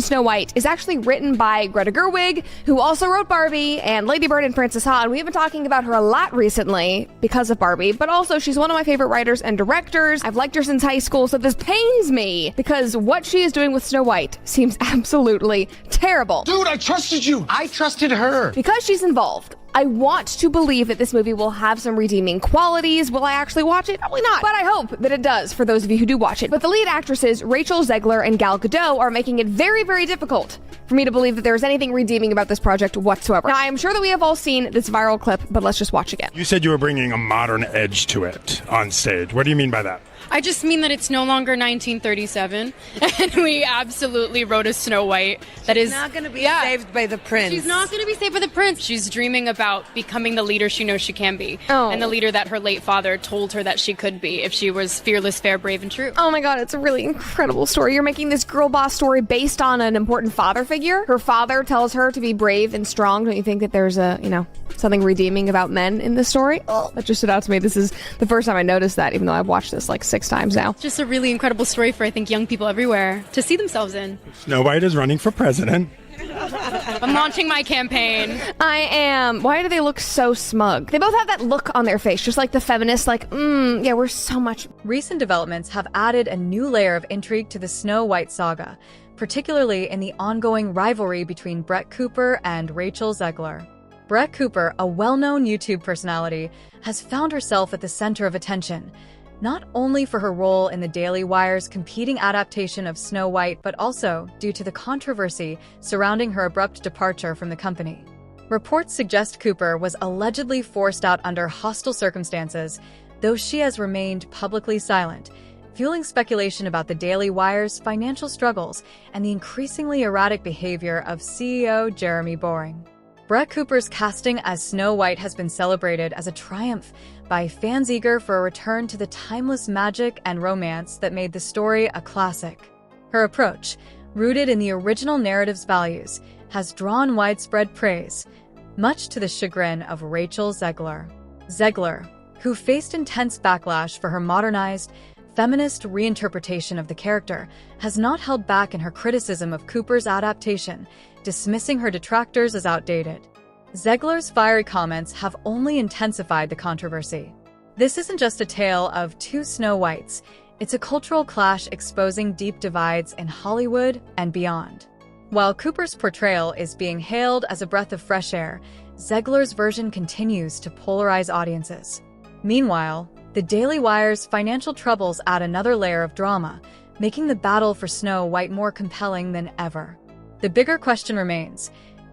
Snow White is actually written by Greta Gerwig, who also wrote Barbie and Lady Bird and Frances Ha, and we've been talking about her a lot recently because of Barbie, but also she's one of my favorite writers and directors. I've liked her since high school, so this pains me because what she is doing with Snow White seems absolutely terrible. Dude, I trusted you. I trusted her. Because she's involved, I want to believe that this movie will have some redeeming qualities. Will I actually watch it? Probably not. But I hope that it does for those of you who do watch it. But the lead actresses, Rachel Zegler and Gal Gadot, are making it very, very difficult for me to believe that there is anything redeeming about this project whatsoever. Now, I am sure that we have all seen this viral clip, but let's just watch again. You said you were bringing a modern edge to it on stage. What do you mean by that? I just mean that it's no longer 1937, and we absolutely wrote a Snow White that is not going to be saved by the prince. She's not going to be saved by the prince. She's dreaming about becoming the leader she knows she can be, and the leader that her late father told her that she could be if she was fearless, fair, brave, and true. Oh my god, it's a really incredible story. You're making this girl boss story based on an important father figure. Her father tells her to be brave and strong. Don't you think that there's something redeeming about men in this story? Oh, that just stood out to me. This is the first time I noticed that, even though I've watched this like 6 times now. Just a really incredible story for, I think, young people everywhere to see themselves in. Snow White is running for president. I'm launching my campaign. I am. Why do they look so smug? They both have that look on their face, just like the feminists, like, yeah, we're so much. Recent developments have added a new layer of intrigue to the Snow White saga, particularly in the ongoing rivalry between Brett Cooper and Rachel Zegler. Brett Cooper, a well-known YouTube personality, has found herself at the center of attention, not only for her role in the Daily Wire's competing adaptation of Snow White, but also due to the controversy surrounding her abrupt departure from the company. Reports suggest Cooper was allegedly forced out under hostile circumstances, though she has remained publicly silent, fueling speculation about the Daily Wire's financial struggles and the increasingly erratic behavior of CEO Jeremy Boring. Brett Cooper's casting as Snow White has been celebrated as a triumph by fans eager for a return to the timeless magic and romance that made the story a classic. Her approach, rooted in the original narrative's values, has drawn widespread praise, much to the chagrin of Rachel Zegler. Zegler, who faced intense backlash for her modernized, feminist reinterpretation of the character, has not held back in her criticism of Cooper's adaptation, dismissing her detractors as outdated. Zegler's fiery comments have only intensified the controversy. This isn't just a tale of two Snow Whites, it's a cultural clash exposing deep divides in Hollywood and beyond. While Cooper's portrayal is being hailed as a breath of fresh air, Zegler's version continues to polarize audiences. Meanwhile, the Daily Wire's financial troubles add another layer of drama, making the battle for Snow White more compelling than ever. The bigger question remains,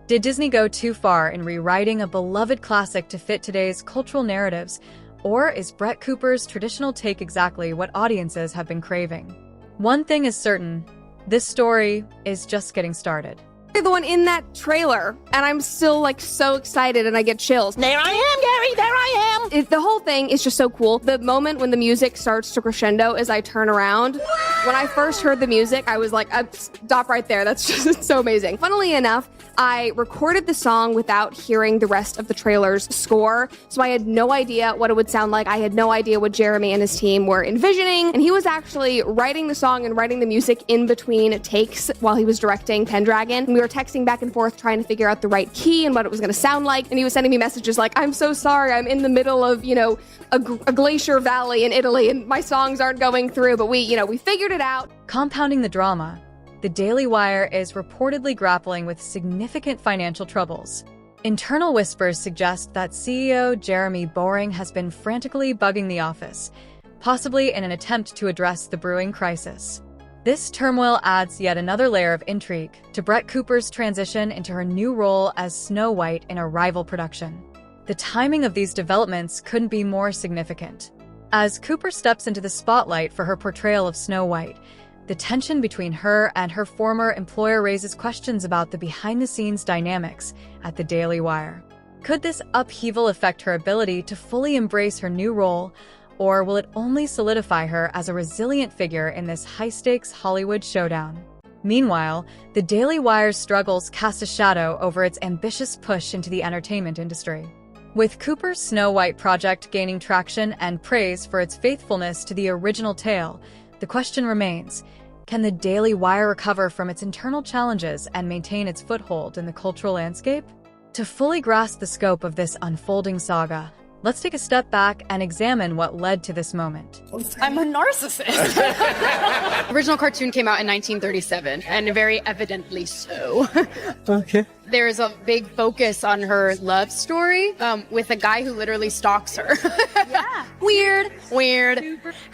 did Disney go too far in rewriting a beloved classic to fit today's cultural narratives, or is Brett Cooper's traditional take exactly what audiences have been craving? One thing is certain, this story is just getting started. The one in that trailer, and I'm still like so excited and I get chills. There I am, Gary, there I am! The whole thing is just so cool. The moment when the music starts to crescendo as I turn around, when I first heard the music, I was like, stop right there, that's just so amazing. Funnily enough, I recorded the song without hearing the rest of the trailer's score, so I had no idea what it would sound like. I had no idea what Jeremy and his team were envisioning, and he was actually writing the song and writing the music in between takes while he was directing Pendragon. And we were texting back and forth trying to figure out the right key and what it was going to sound like, and he was sending me messages like, I'm so sorry, I'm in the middle of, a glacier valley in Italy and my songs aren't going through, but we figured it out. Compounding the drama, the Daily Wire is reportedly grappling with significant financial troubles. Internal whispers suggest that CEO Jeremy Boring has been frantically bugging the office, possibly in an attempt to address the brewing crisis. This turmoil adds yet another layer of intrigue to Brett Cooper's transition into her new role as Snow White in a rival production. The timing of these developments couldn't be more significant. As Cooper steps into the spotlight for her portrayal of Snow White, the tension between her and her former employer raises questions about the behind-the-scenes dynamics at the Daily Wire. Could this upheaval affect her ability to fully embrace her new role, or will it only solidify her as a resilient figure in this high-stakes Hollywood showdown? Meanwhile, the Daily Wire's struggles cast a shadow over its ambitious push into the entertainment industry. With Cooper's Snow White project gaining traction and praise for its faithfulness to the original tale, the question remains, Can the Daily Wire recover from its internal challenges and maintain its foothold in the cultural landscape? To fully grasp the scope of this unfolding saga, let's take a step back and examine what led to this moment. I'm a narcissist. The original cartoon came out in 1937, and very evidently so. Okay. There's a big focus on her love story with a guy who literally stalks her. Yeah. Weird.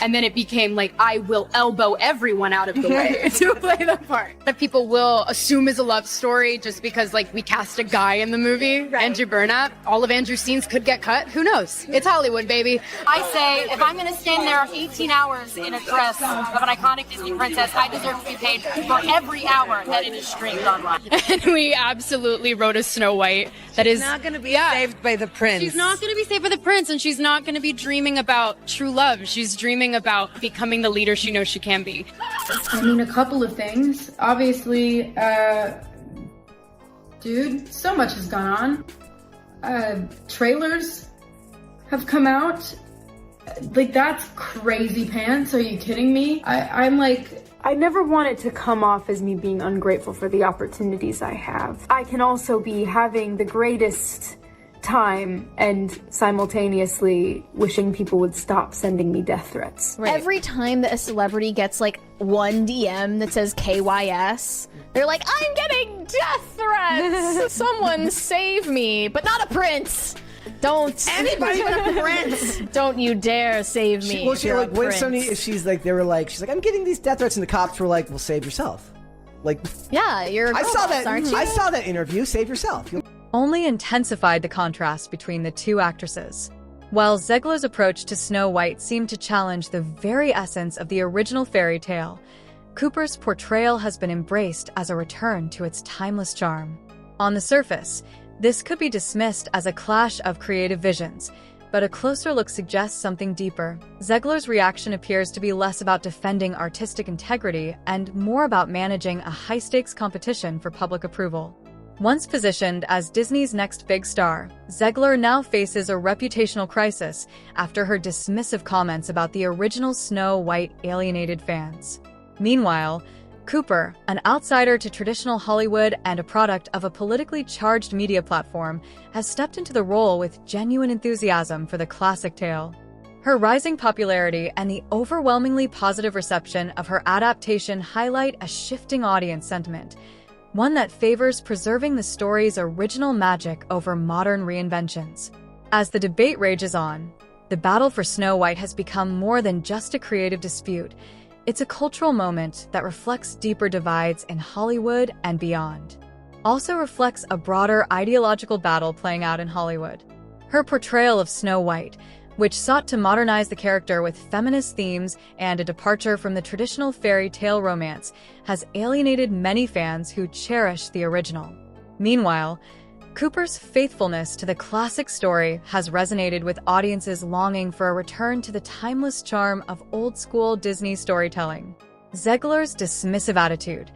And then it became like, I will elbow everyone out of the way to play the part. That people will assume is a love story just because, like, we cast a guy in the movie, right. Andrew Burnap. All of Andrew's scenes could get cut. Who knows? It's Hollywood, baby. I say, if I'm going to stand there 18 hours in a dress of an iconic Disney princess, I deserve to be paid for every hour that it is streamed online. And we absolutely wrote a Snow White that is not going to be saved by the prince. She's not going to be saved by the prince, and she's not going to be dreaming about true love. She's dreaming about becoming the leader she knows she can be. I mean, a couple of things. Obviously, dude, so much has gone on. Trailers have come out. Like, that's crazy pants. Are you kidding me? I'm like, I never want it to come off as me being ungrateful for the opportunities I have. I can also be having the greatest time and simultaneously wishing people would stop sending me death threats. Right. Every time that a celebrity gets like one DM that says KYS, they're like, I'm getting death threats! Someone save me, but not a prince! Don't Anybody but a prince! Don't you dare save me. She's like, I'm getting these death threats, and the cops were like, well, save yourself. Like, yeah, you're a girl boss, aren't you? I saw that interview. Save yourself. Only intensified the contrast between the two actresses. While Zegler's approach to Snow White seemed to challenge the very essence of the original fairy tale, Cooper's portrayal has been embraced as a return to its timeless charm. On the surface, this could be dismissed as a clash of creative visions, but a closer look suggests something deeper. Zegler's reaction appears to be less about defending artistic integrity and more about managing a high-stakes competition for public approval. Once positioned as Disney's next big star, Zegler now faces a reputational crisis after her dismissive comments about the original Snow White alienated fans. Meanwhile, Cooper, an outsider to traditional Hollywood and a product of a politically charged media platform, has stepped into the role with genuine enthusiasm for the classic tale. Her rising popularity and the overwhelmingly positive reception of her adaptation highlight a shifting audience sentiment, one that favors preserving the story's original magic over modern reinventions. As the debate rages on, the battle for Snow White has become more than just a creative dispute. It's a cultural moment that reflects deeper divides in Hollywood and beyond. Also reflects a broader ideological battle playing out in Hollywood. Her portrayal of Snow White, which sought to modernize the character with feminist themes and a departure from the traditional fairy tale romance, has alienated many fans who cherish the original. Meanwhile, Cooper's faithfulness to the classic story has resonated with audiences longing for a return to the timeless charm of old-school Disney storytelling. Zegler's dismissive attitude,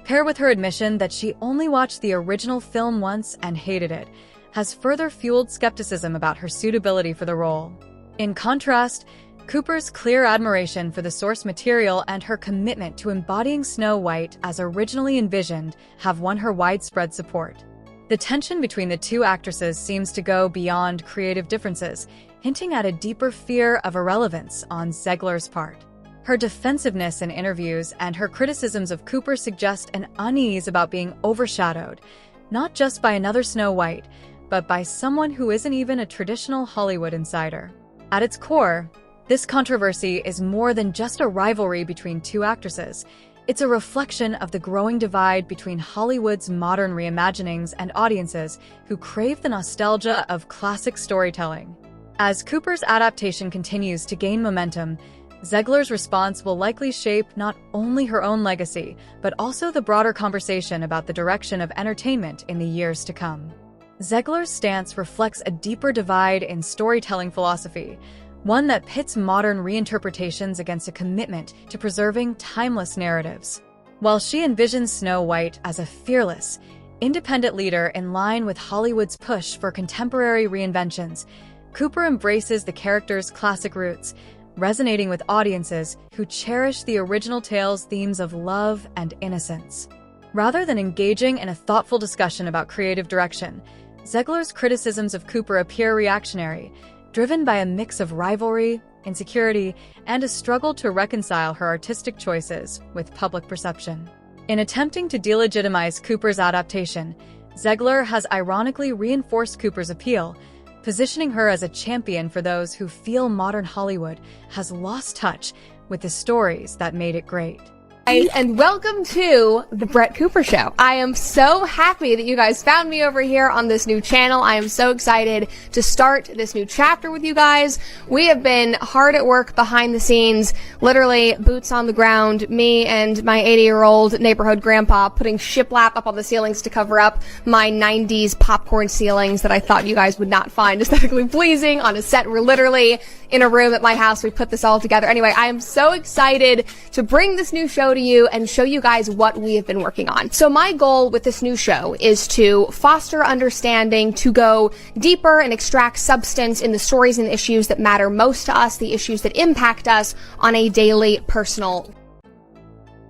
paired with her admission that she only watched the original film once and hated it, has further fueled skepticism about her suitability for the role. In contrast, Cooper's clear admiration for the source material and her commitment to embodying Snow White as originally envisioned have won her widespread support. The tension between the two actresses seems to go beyond creative differences, hinting at a deeper fear of irrelevance on Zegler's part. Her defensiveness in interviews and her criticisms of Cooper suggest an unease about being overshadowed, not just by another Snow White, but by someone who isn't even a traditional Hollywood insider. At its core, this controversy is more than just a rivalry between two actresses. It's a reflection of the growing divide between Hollywood's modern reimaginings and audiences who crave the nostalgia of classic storytelling. As Cooper's adaptation continues to gain momentum, Zegler's response will likely shape not only her own legacy, but also the broader conversation about the direction of entertainment in the years to come. Zegler's stance reflects a deeper divide in storytelling philosophy, one that pits modern reinterpretations against a commitment to preserving timeless narratives. While she envisions Snow White as a fearless, independent leader in line with Hollywood's push for contemporary reinventions, Cooper embraces the character's classic roots, resonating with audiences who cherish the original tale's themes of love and innocence. Rather than engaging in a thoughtful discussion about creative direction, Zegler's criticisms of Cooper appear reactionary, driven by a mix of rivalry, insecurity, and a struggle to reconcile her artistic choices with public perception. In attempting to delegitimize Cooper's adaptation, Zegler has ironically reinforced Cooper's appeal, positioning her as a champion for those who feel modern Hollywood has lost touch with the stories that made it great. And welcome to the Brett Cooper Show. I am so happy that you guys found me over here on this new channel. I am so excited to start this new chapter with you guys. We have been hard at work behind the scenes, literally boots on the ground, me and my 80-year-old neighborhood grandpa putting shiplap up on the ceilings to cover up my 90s popcorn ceilings that I thought you guys would not find aesthetically pleasing on a set. We're literally in a room at my house. We put this all together. Anyway, I am so excited to bring this new show to you and show you guys what we have been working on. So my goal with this new show is to foster understanding, to go deeper and extract substance in the stories and issues that matter most to us, the issues that impact us on a daily personal.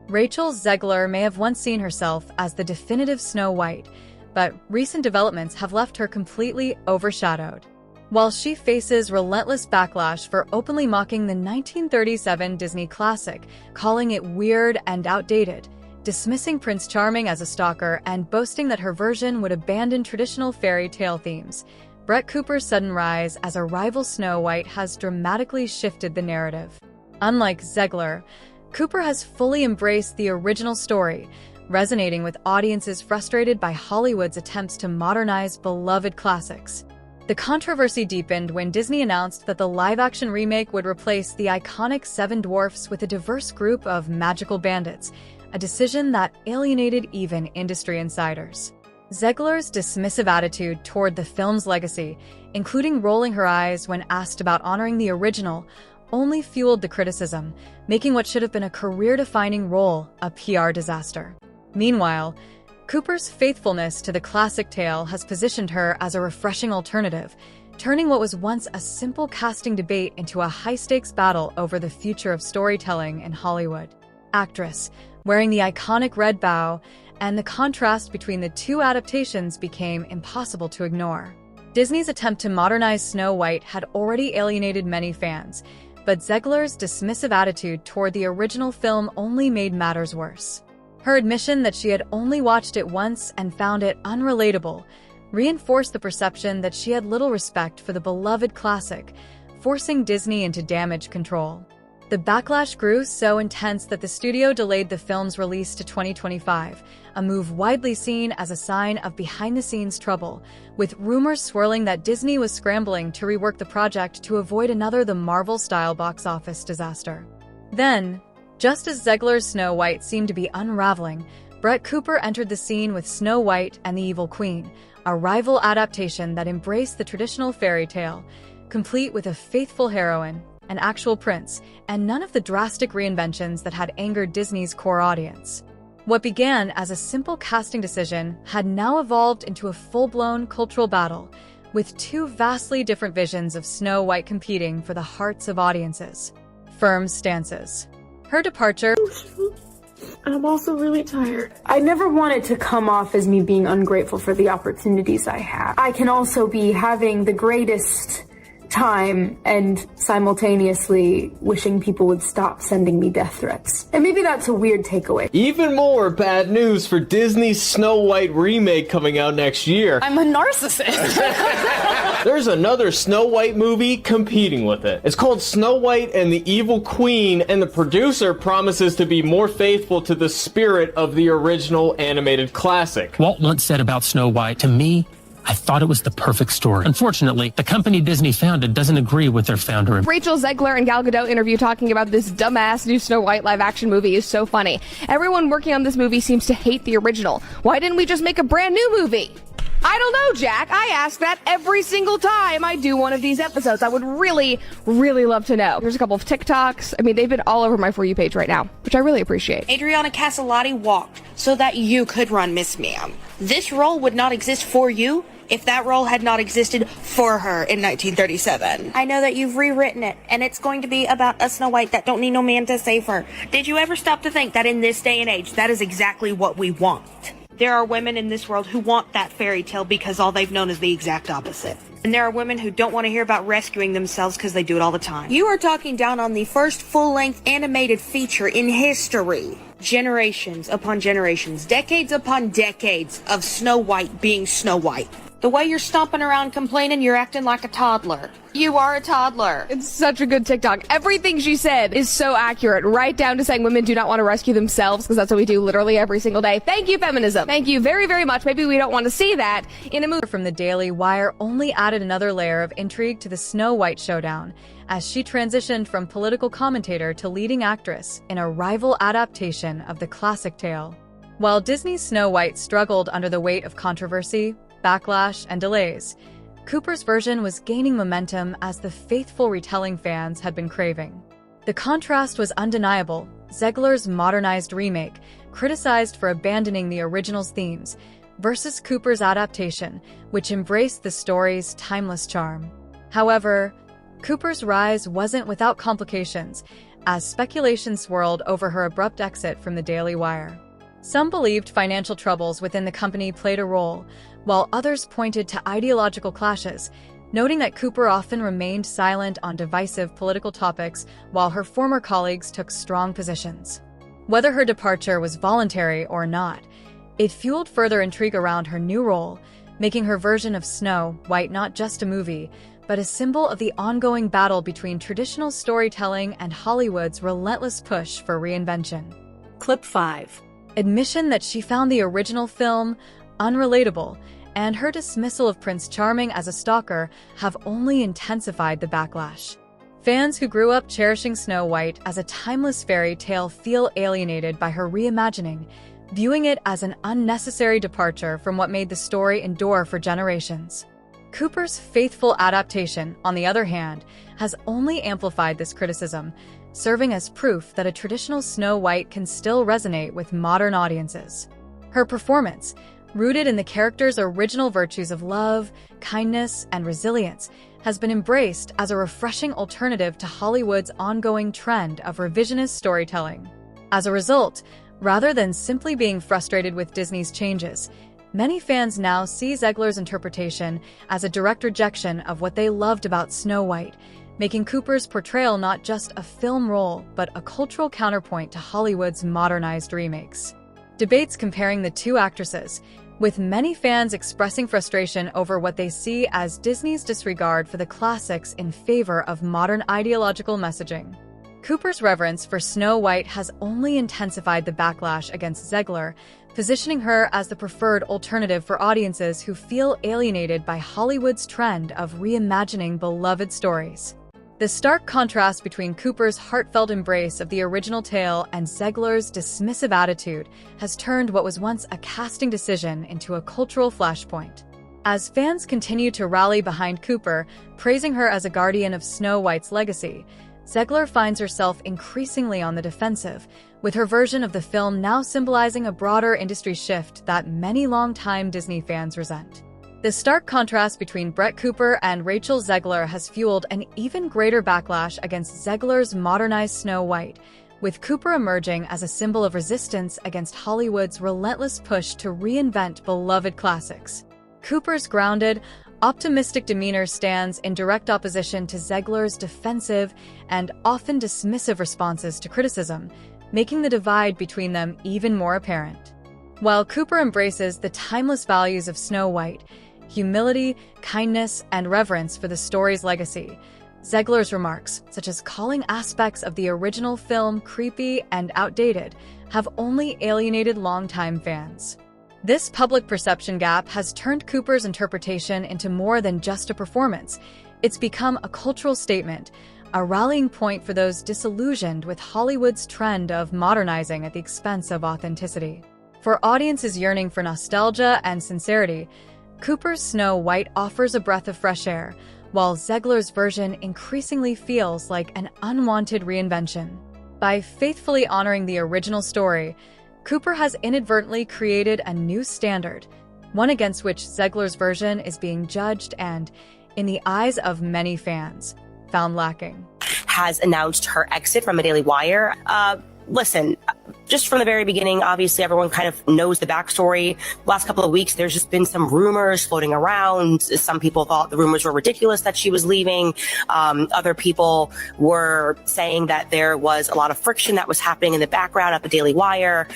Rachel Zegler may have once seen herself as the definitive Snow White, but recent developments have left her completely overshadowed. While she faces relentless backlash for openly mocking the 1937 Disney classic, calling it weird and outdated, dismissing Prince Charming as a stalker, and boasting that her version would abandon traditional fairy tale themes, Brett Cooper's sudden rise as a rival Snow White has dramatically shifted the narrative. Unlike Zegler, Cooper has fully embraced the original story, resonating with audiences frustrated by Hollywood's attempts to modernize beloved classics. The controversy deepened when Disney announced that the live-action remake would replace the iconic Seven Dwarfs with a diverse group of magical bandits, a decision that alienated even industry insiders. Zegler's dismissive attitude toward the film's legacy, including rolling her eyes when asked about honoring the original, only fueled the criticism, making what should have been a career-defining role a PR disaster. Meanwhile, Cooper's faithfulness to the classic tale has positioned her as a refreshing alternative, turning what was once a simple casting debate into a high-stakes battle over the future of storytelling in Hollywood. Actress, wearing the iconic red bow, and the contrast between the two adaptations became impossible to ignore. Disney's attempt to modernize Snow White had already alienated many fans, but Zegler's dismissive attitude toward the original film only made matters worse. Her admission that she had only watched it once and found it unrelatable reinforced the perception that she had little respect for the beloved classic, forcing Disney into damage control. The backlash grew so intense that the studio delayed the film's release to 2025, a move widely seen as a sign of behind-the-scenes trouble, with rumors swirling that Disney was scrambling to rework the project to avoid another The Marvel-style box office disaster. Then, just as Zegler's Snow White seemed to be unraveling, Brett Cooper entered the scene with Snow White and the Evil Queen, a rival adaptation that embraced the traditional fairy tale, complete with a faithful heroine, an actual prince, and none of the drastic reinventions that had angered Disney's core audience. What began as a simple casting decision had now evolved into a full-blown cultural battle, with two vastly different visions of Snow White competing for the hearts of audiences. Firm stances. Her departure. I'm also really tired. I never wanted to come off as me being ungrateful for the opportunities I have. I can also be having the greatest time and simultaneously wishing people would stop sending me death threats. And maybe that's a weird takeaway. Even more bad news for Disney's Snow White remake coming out next year. I'm a narcissist. There's another Snow White movie competing with it. It's called Snow White and the Evil Queen, and the producer promises to be more faithful to the spirit of the original animated classic. Walt once said about Snow White, to me, I thought it was the perfect story. Unfortunately, the company Disney founded doesn't agree with their founder. Rachel Zegler and Gal Gadot interview talking about this dumbass new Snow White live-action movie is so funny. Everyone working on this movie seems to hate the original. Why didn't we just make a brand new movie? I don't know, Jack. I ask that every single time I do one of these episodes. I would really, really love to know. There's a couple of TikToks. I mean, they've been all over my For You page right now, which I really appreciate. Adriana Caselotti walked so that you could run Miss Ma'am. This role would not exist for you if that role had not existed for her in 1937. I know that you've rewritten it, and it's going to be about a Snow White that don't need no man to save her. Did you ever stop to think that in this day and age, that is exactly what we want? There are women in this world who want that fairy tale because all they've known is the exact opposite. And there are women who don't want to hear about rescuing themselves because they do it all the time. You are talking down on the first full-length animated feature in history. Generations upon generations, decades upon decades of Snow White being Snow White. The way you're stomping around complaining, you're acting like a toddler. You are a toddler. It's such a good TikTok. Everything she said is so accurate, right down to saying women do not want to rescue themselves, because that's what we do literally every single day. Thank you, feminism. Thank you very, very much. Maybe we don't want to see that in a movie. From the Daily Wire only added another layer of intrigue to the Snow White showdown, as she transitioned from political commentator to leading actress in a rival adaptation of the classic tale. While Disney's Snow White struggled under the weight of controversy, backlash, and delays, Cooper's version was gaining momentum as the faithful retelling fans had been craving. The contrast was undeniable. Zegler's modernized remake, criticized for abandoning the original's themes, versus Cooper's adaptation, which embraced the story's timeless charm. However, Cooper's rise wasn't without complications, as speculation swirled over her abrupt exit from the Daily Wire. Some believed financial troubles within the company played a role, while others pointed to ideological clashes, noting that Cooper often remained silent on divisive political topics while her former colleagues took strong positions. Whether her departure was voluntary or not, it fueled further intrigue around her new role, making her version of Snow White not just a movie, but a symbol of the ongoing battle between traditional storytelling and Hollywood's relentless push for reinvention. Clip 5. Admission that she found the original film unrelatable, and her dismissal of Prince Charming as a stalker have only intensified the backlash. Fans who grew up cherishing Snow White as a timeless fairy tale feel alienated by her reimagining, viewing it as an unnecessary departure from what made the story endure for generations. Cooper's faithful adaptation, on the other hand, has only amplified this criticism, serving as proof that a traditional Snow White can still resonate with modern audiences. Her performance, rooted in the character's original virtues of love, kindness, and resilience, has been embraced as a refreshing alternative to Hollywood's ongoing trend of revisionist storytelling. As a result, rather than simply being frustrated with Disney's changes, many fans now see Zegler's interpretation as a direct rejection of what they loved about Snow White, making Cooper's portrayal not just a film role, but a cultural counterpoint to Hollywood's modernized remakes. Debates comparing the two actresses, with many fans expressing frustration over what they see as Disney's disregard for the classics in favor of modern ideological messaging. Cooper's reverence for Snow White has only intensified the backlash against Zegler, positioning her as the preferred alternative for audiences who feel alienated by Hollywood's trend of reimagining beloved stories. The stark contrast between Cooper's heartfelt embrace of the original tale and Zegler's dismissive attitude has turned what was once a casting decision into a cultural flashpoint. As fans continue to rally behind Cooper, praising her as a guardian of Snow White's legacy, Zegler finds herself increasingly on the defensive, with her version of the film now symbolizing a broader industry shift that many longtime Disney fans resent. The stark contrast between Brett Cooper and Rachel Zegler has fueled an even greater backlash against Zegler's modernized Snow White, with Cooper emerging as a symbol of resistance against Hollywood's relentless push to reinvent beloved classics. Cooper's grounded, optimistic demeanor stands in direct opposition to Zegler's defensive and often dismissive responses to criticism, making the divide between them even more apparent. While Cooper embraces the timeless values of Snow White, humility, kindness, and reverence for the story's legacy, Zegler's remarks, such as calling aspects of the original film creepy and outdated, have only alienated longtime fans. This public perception gap has turned Cooper's interpretation into more than just a performance. It's become a cultural statement, a rallying point for those disillusioned with Hollywood's trend of modernizing at the expense of authenticity. For audiences yearning for nostalgia and sincerity, Cooper's Snow White offers a breath of fresh air, while Zegler's version increasingly feels like an unwanted reinvention. By faithfully honoring the original story, Cooper has inadvertently created a new standard, one against which Zegler's version is being judged and, in the eyes of many fans, found lacking. Has announced her exit from the Daily Wire. Listen, just from the very beginning, obviously everyone kind of knows the backstory. Last couple of weeks, there's just been some rumors floating around. Some people thought the rumors were ridiculous that she was leaving. Other people were saying that there was a lot of friction that was happening in the background at the Daily Wire.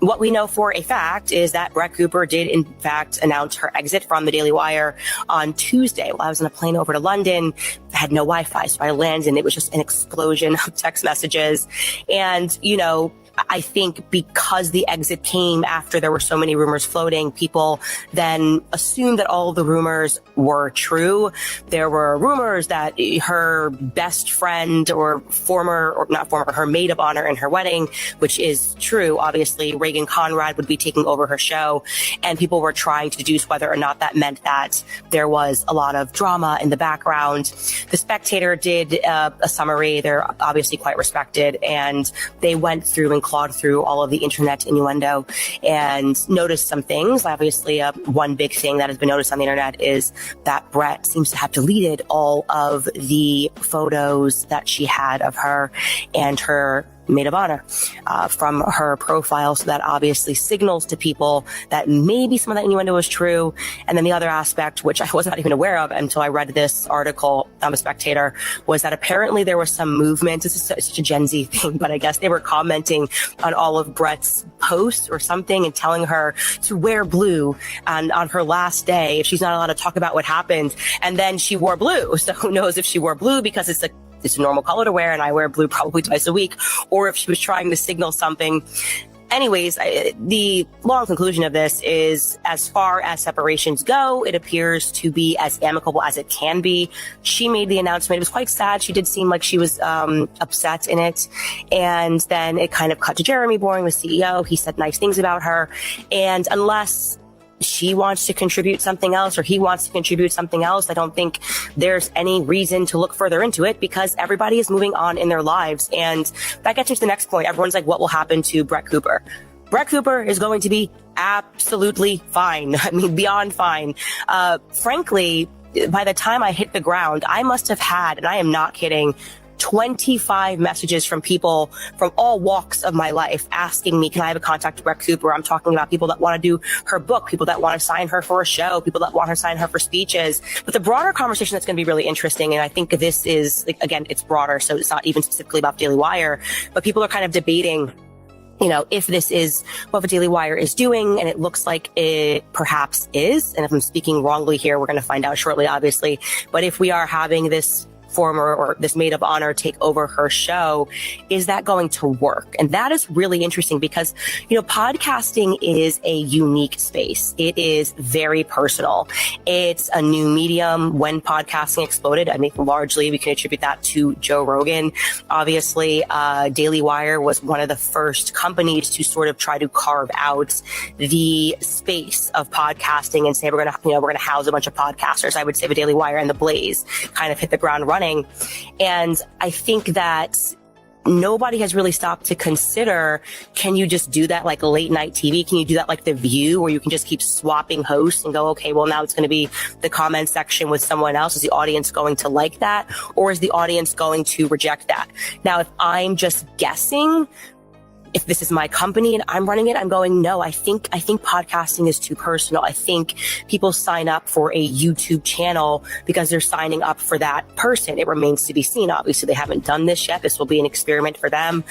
What we know for a fact is that Brett Cooper did in fact announce her exit from the Daily Wire on Tuesday. While I was on a plane over to London, I had no Wi-Fi, so I landed and it was just an explosion of text messages. And, you know, I think because the exit came after there were so many rumors floating, people then assumed that all of the rumors were true. There were rumors that her best friend or her maid of honor in her wedding, which is true, obviously, Reagan Conrad would be taking over her show. And people were trying to deduce whether or not that meant that there was a lot of drama in the background. The Spectator did a summary. They're obviously quite respected. And they went through and clawed through all of the internet innuendo and noticed some things. Obviously, one big thing that has been noticed on the internet is that Brett seems to have deleted all of the photos that she had of her and her maid of honor from her profile. So that obviously signals to people that maybe some of that innuendo was true. And then the other aspect, which I was not even aware of until I read this article on The Spectator, was that apparently there was some movement. This is such a Gen Z thing, but I guess they were commenting on all of Brett's posts or something and telling her to wear blue on her last day if she's not allowed to talk about what happened. And then she wore blue. So who knows if she wore blue because it's a normal color to wear and I wear blue probably twice a week, or if she was trying to signal something. Anyways, the long conclusion of this is, as far as separations go, it appears to be as amicable as it can be. She made the announcement. It was quite sad. She did seem like she was upset in it. And then it kind of cut to Jeremy Boring, the CEO. He said nice things about her. And unless she wants to contribute something else or he wants to contribute something else, I don't think there's any reason to look further into it because everybody is moving on in their lives. And that gets into the next point. Everyone's like, what will happen to Brett Cooper? Brett Cooper is going to be absolutely fine. I mean, beyond fine. Frankly, by the time I hit the ground, I must have had, and I am not kidding, 25 messages from people from all walks of my life asking me, can I have a contact with Brett Cooper? I'm talking about people that want to do her book, people that want to sign her for a show, people that want her to sign her for speeches. But the broader conversation that's going to be really interesting, and I think this is, again, it's broader, so it's not even specifically about Daily Wire, but people are kind of debating, you know, if this is what the Daily Wire is doing, and it looks like it perhaps is, and if I'm speaking wrongly here, we're going to find out shortly, obviously, but if we are having this former or this maid of honor take over her show, is that going to work? And that is really interesting because, you know, podcasting is a unique space. It is very personal. It's a new medium. When podcasting exploded, I mean, largely we can attribute that to Joe Rogan. Obviously, Daily Wire was one of the first companies to sort of try to carve out the space of podcasting and say, we're going to house a bunch of podcasters. I would say the Daily Wire and the Blaze kind of hit the ground running. And I think that nobody has really stopped to consider, can you just do that like late night TV? Can you do that like The View, where you can just keep swapping hosts and go, okay, well, now it's going to be the comment section with someone else. Is the audience going to like that? Or is the audience going to reject that? Now, if I'm just guessing, if this is my company and I'm running it, I'm going, no, I think podcasting is too personal. I think people sign up for a YouTube channel because they're signing up for that person. It remains to be seen. Obviously, they haven't done this yet. This will be an experiment for them.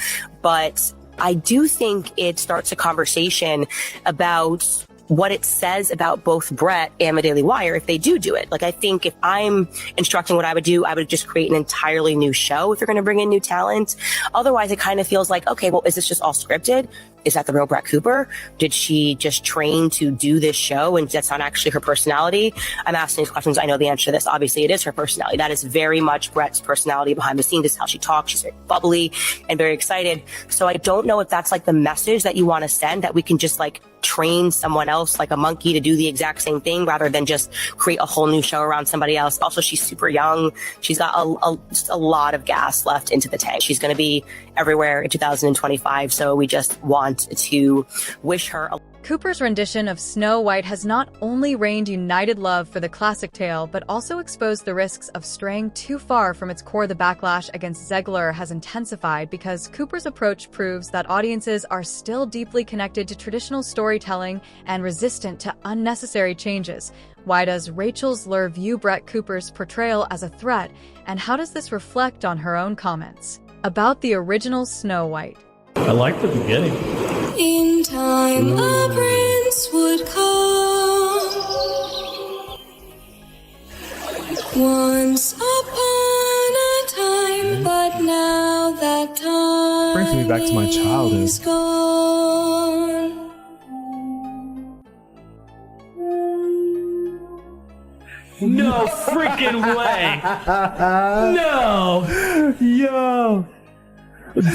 But I do think it starts a conversation about what it says about both Brett and the Daily Wire if they do it. Like, I think if I'm instructing what I would do, I would just create an entirely new show if they're going to bring in new talent. Otherwise, it kind of feels like, okay, well, is this just all scripted? Is that the real Brett Cooper? Did she just train to do this show and that's not actually her personality? I'm asking these questions. I know the answer to this. Obviously, it is her personality. That is very much Brett's personality behind the scenes. This is how she talks. She's very bubbly and very excited. So I don't know if that's like the message that you want to send, that we can just like train someone else like a monkey to do the exact same thing rather than just create a whole new show around somebody else. Also, she's super young. She's got just a lot of gas left into the tank. She's going to be everywhere in 2025. So we just want to wish her Cooper's rendition of Snow White has not only reigned united love for the classic tale, but also exposed the risks of straying too far from its core. The backlash against Zegler has intensified because Cooper's approach proves that audiences are still deeply connected to traditional storytelling and resistant to unnecessary changes. Why does Rachel Zegler view Brett Cooper's portrayal as a threat, and how does this reflect on her own comments about the original Snow White? I like the beginning. In time a prince would come. Once upon a time, but now that time Brings me back to my childhood. is gone. No freaking way! No! Yo!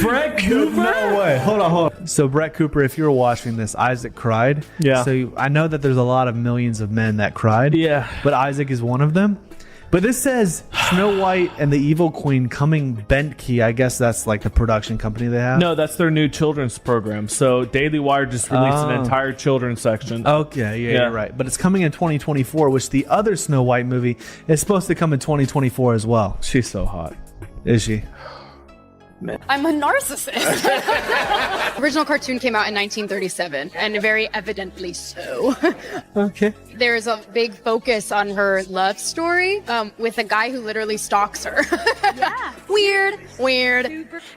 Brett Cooper? No way. Hold on. So Brett Cooper, if you were watching this, Isaac cried. Yeah. So I know that there's a lot of millions of men that cried. Yeah. But Isaac is one of them. But this says Snow White and the Evil Queen coming Bentkey. I guess that's like the production company they have. No, that's their new children's program. So Daily Wire just released an entire children's section. Okay, yeah, you're right. But it's coming in 2024, which the other Snow White movie is supposed to come in 2024 as well. She's so hot. Is she? I'm a narcissist. Original cartoon came out in 1937, and very evidently so. Okay. There's a big focus on her love story with a guy who literally stalks her. Yeah. Weird.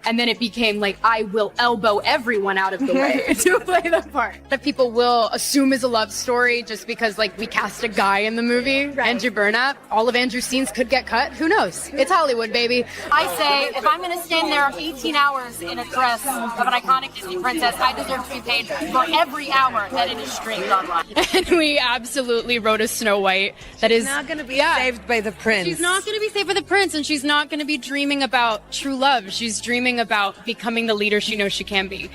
And then it became like, I will elbow everyone out of the way to play the part. That people will assume is a love story just because, like, we cast a guy in the movie, Andrew Burnap. All of Andrew's scenes could get cut. Who knows? It's Hollywood, baby. I say, if I'm going to stand there 18 hours in a dress of an iconic Disney princess, I deserve to be paid for every hour that it is streamed online. And we absolutely wrote a Snow White that is not going to be saved by the prince. She's not going to be saved by the prince, and she's not going to be dreaming about true love. She's dreaming about becoming the leader she knows she can be.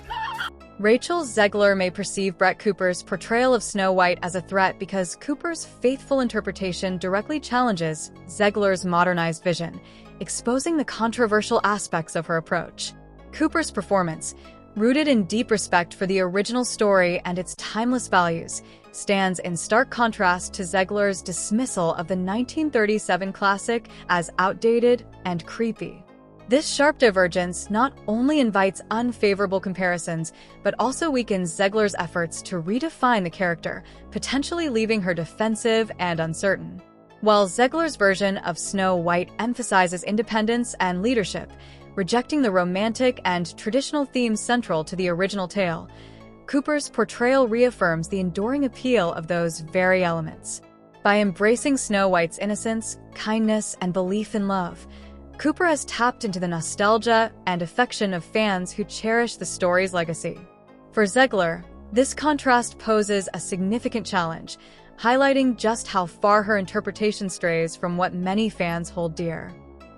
Rachel Zegler may perceive Brett Cooper's portrayal of Snow White as a threat because Cooper's faithful interpretation directly challenges Zegler's modernized vision, exposing the controversial aspects of her approach. Cooper's performance, rooted in deep respect for the original story and its timeless values, stands in stark contrast to Zegler's dismissal of the 1937 classic as outdated and creepy. This sharp divergence not only invites unfavorable comparisons, but also weakens Zegler's efforts to redefine the character, potentially leaving her defensive and uncertain. While Zegler's version of Snow White emphasizes independence and leadership, rejecting the romantic and traditional themes central to the original tale, Cooper's portrayal reaffirms the enduring appeal of those very elements. By embracing Snow White's innocence, kindness, and belief in love, Cooper has tapped into the nostalgia and affection of fans who cherish the story's legacy. For Zegler, this contrast poses a significant challenge, highlighting just how far her interpretation strays from what many fans hold dear.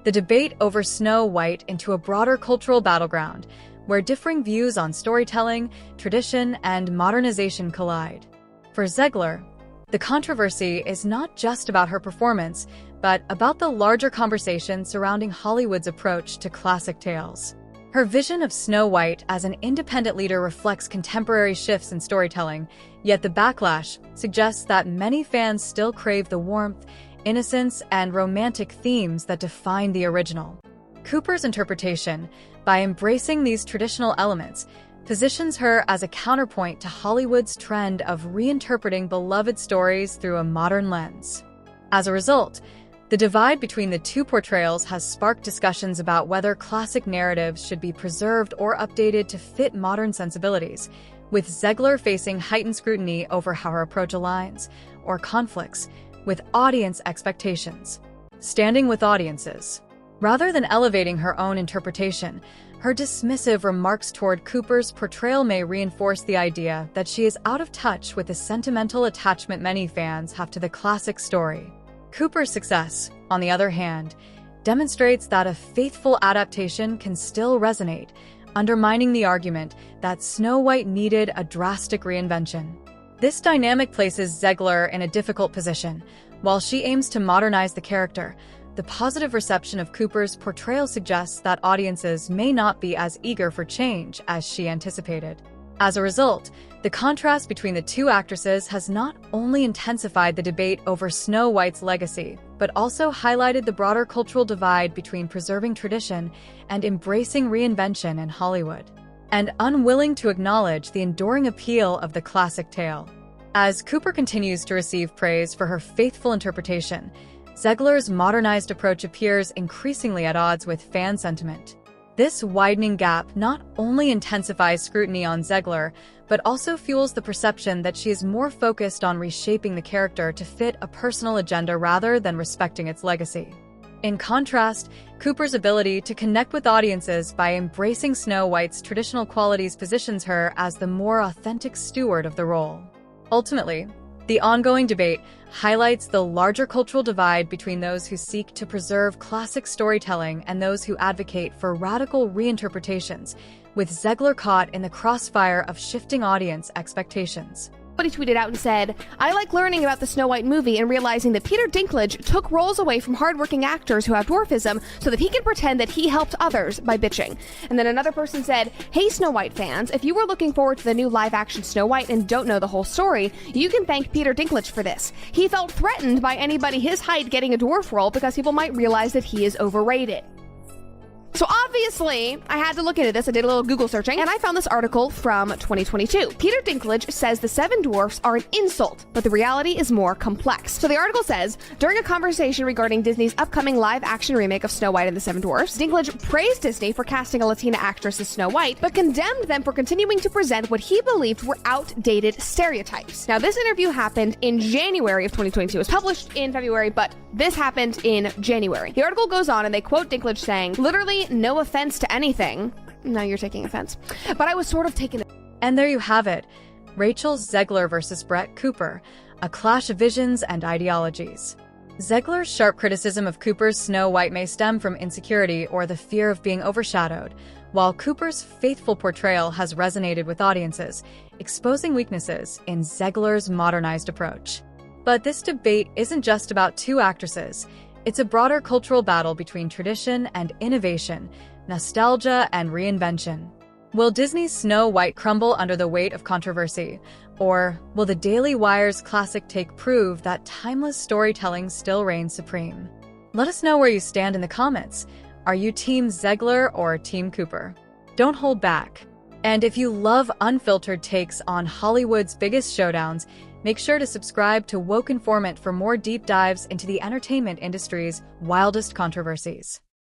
The debate over Snow White into a broader cultural battleground, where differing views on storytelling, tradition, and modernization collide. For Zegler, the controversy is not just about her performance, but about the larger conversation surrounding Hollywood's approach to classic tales. Her vision of Snow White as an independent leader reflects contemporary shifts in storytelling, yet the backlash suggests that many fans still crave the warmth, innocence, and romantic themes that define the original. Cooper's interpretation, by embracing these traditional elements, positions her as a counterpoint to Hollywood's trend of reinterpreting beloved stories through a modern lens. As a result, the divide between the two portrayals has sparked discussions about whether classic narratives should be preserved or updated to fit modern sensibilities, with Zegler facing heightened scrutiny over how her approach aligns, or conflicts, with audience expectations. Standing with audiences. Rather than elevating her own interpretation, her dismissive remarks toward Cooper's portrayal may reinforce the idea that she is out of touch with the sentimental attachment many fans have to the classic story. Cooper's success, on the other hand, demonstrates that a faithful adaptation can still resonate, undermining the argument that Snow White needed a drastic reinvention. This dynamic places Zegler in a difficult position. While she aims to modernize the character, the positive reception of Cooper's portrayal suggests that audiences may not be as eager for change as she anticipated. As a result, the contrast between the two actresses has not only intensified the debate over Snow White's legacy, but also highlighted the broader cultural divide between preserving tradition and embracing reinvention in Hollywood, and unwilling to acknowledge the enduring appeal of the classic tale. As Cooper continues to receive praise for her faithful interpretation, Zegler's modernized approach appears increasingly at odds with fan sentiment. This widening gap not only intensifies scrutiny on Zegler, but also fuels the perception that she is more focused on reshaping the character to fit a personal agenda rather than respecting its legacy. In contrast, Cooper's ability to connect with audiences by embracing Snow White's traditional qualities positions her as the more authentic steward of the role. Ultimately, the ongoing debate highlights the larger cultural divide between those who seek to preserve classic storytelling and those who advocate for radical reinterpretations, with Zegler caught in the crossfire of shifting audience expectations. Somebody tweeted out and said, "I like learning about the Snow White movie and realizing that Peter Dinklage took roles away from hardworking actors who have dwarfism so that he can pretend that he helped others by bitching." And then another person said, "Hey Snow White fans, if you were looking forward to the new live-action Snow White and don't know the whole story, you can thank Peter Dinklage for this. He felt threatened by anybody his height getting a dwarf role because people might realize that he is overrated." So obviously, I had to look into this. I did a little Google searching, and I found this article from 2022. Peter Dinklage says the seven dwarfs are an insult, but the reality is more complex. So the article says, during a conversation regarding Disney's upcoming live-action remake of Snow White and the Seven Dwarfs, Dinklage praised Disney for casting a Latina actress as Snow White, but condemned them for continuing to present what he believed were outdated stereotypes. Now, this interview happened in January of 2022. It was published in February, but this happened in January. The article goes on, and they quote Dinklage saying, "Literally, no offense to anything." Now you're taking offense. But I was sort of taken. And there you have it. Rachel Zegler versus Brett Cooper, a clash of visions and ideologies. Zegler's sharp criticism of Cooper's Snow White may stem from insecurity or the fear of being overshadowed, while Cooper's faithful portrayal has resonated with audiences, exposing weaknesses in Zegler's modernized approach. But this debate isn't just about two actresses. It's a broader cultural battle between tradition and innovation, nostalgia and reinvention. Will Disney's Snow White crumble under the weight of controversy? Or will the Daily Wire's classic take prove that timeless storytelling still reigns supreme? Let us know where you stand in the comments. Are you Team Zegler or Team Cooper? Don't hold back. And if you love unfiltered takes on Hollywood's biggest showdowns, make sure to subscribe to Woke Informant for more deep dives into the entertainment industry's wildest controversies.